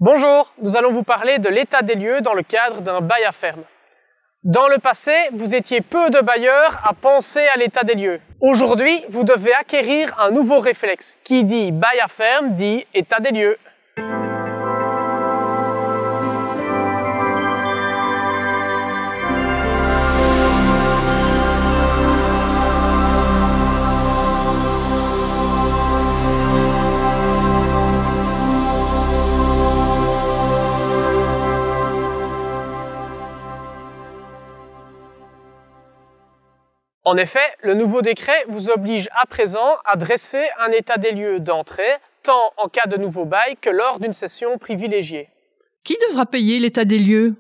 Bonjour, nous allons vous parler de l'état des lieux dans le cadre d'un bail à ferme. Dans le passé, vous étiez peu de bailleurs à penser à l'état des lieux. Aujourd'hui, vous devez acquérir un nouveau réflexe. Qui dit bail à ferme dit état des lieux. En effet, le nouveau décret vous oblige à présent à dresser un état des lieux d'entrée, tant en cas de nouveau bail que lors d'une session privilégiée. Qui devra payer l'état des lieux?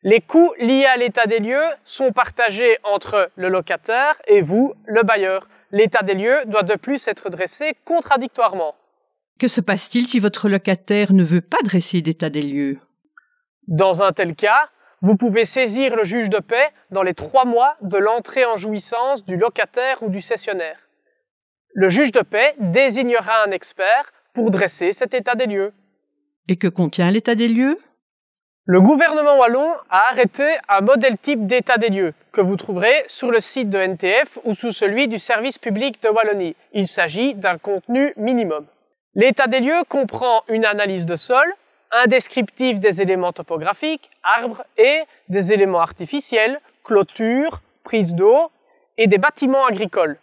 Les coûts liés à l'état des lieux sont partagés entre le locataire et vous, le bailleur. L'état des lieux doit de plus être dressé contradictoirement. Que se passe-t-il si votre locataire ne veut pas dresser d'état des lieux? Dans un tel cas, vous pouvez saisir le juge de paix dans les 3 mois de l'entrée en jouissance du locataire ou du cessionnaire. Le juge de paix désignera un expert pour dresser cet état des lieux. Et que contient l'état des lieux? Le gouvernement wallon a arrêté un modèle type d'état des lieux que vous trouverez sur le site de NTF ou sous celui du service public de Wallonie. Il s'agit d'un contenu minimum. L'état des lieux comprend une analyse de sol, un descriptif des éléments topographiques, arbres et des éléments artificiels, clôtures, prises d'eau et des bâtiments agricoles.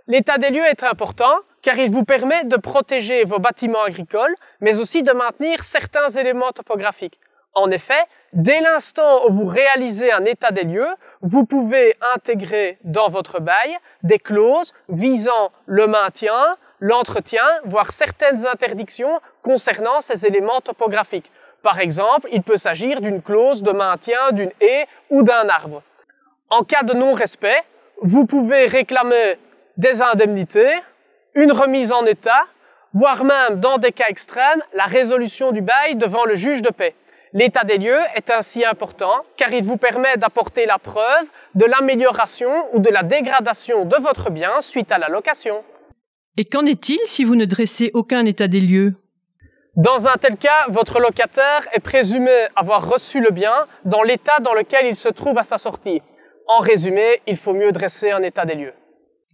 L'état des lieux est important car il vous permet de protéger vos bâtiments agricoles, mais aussi de maintenir certains éléments topographiques. En effet, dès l'instant où vous réalisez un état des lieux, vous pouvez intégrer dans votre bail des clauses visant le maintien, l'entretien, voire certaines interdictions concernant ces éléments topographiques. Par exemple, il peut s'agir d'une clause de maintien d'une haie ou d'un arbre. En cas de non-respect, vous pouvez réclamer des indemnités, une remise en état, voire même, dans des cas extrêmes, la résolution du bail devant le juge de paix. L'état des lieux est ainsi important car il vous permet d'apporter la preuve de l'amélioration ou de la dégradation de votre bien suite à la location. Et qu'en est-il si vous ne dressez aucun état des lieux? Dans un tel cas, votre locataire est présumé avoir reçu le bien dans l'état dans lequel il se trouve à sa sortie. En résumé, il faut mieux dresser un état des lieux.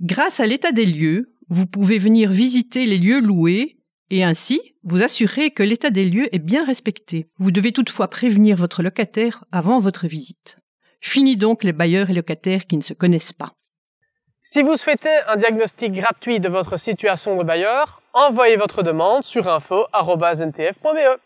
Grâce à l'état des lieux, vous pouvez venir visiter les lieux loués et ainsi vous assurer que l'état des lieux est bien respecté. Vous devez toutefois prévenir votre locataire avant votre visite. Fini donc les bailleurs et locataires qui ne se connaissent pas. Si vous souhaitez un diagnostic gratuit de votre situation de bailleur, envoyez votre demande sur info@ntf.be.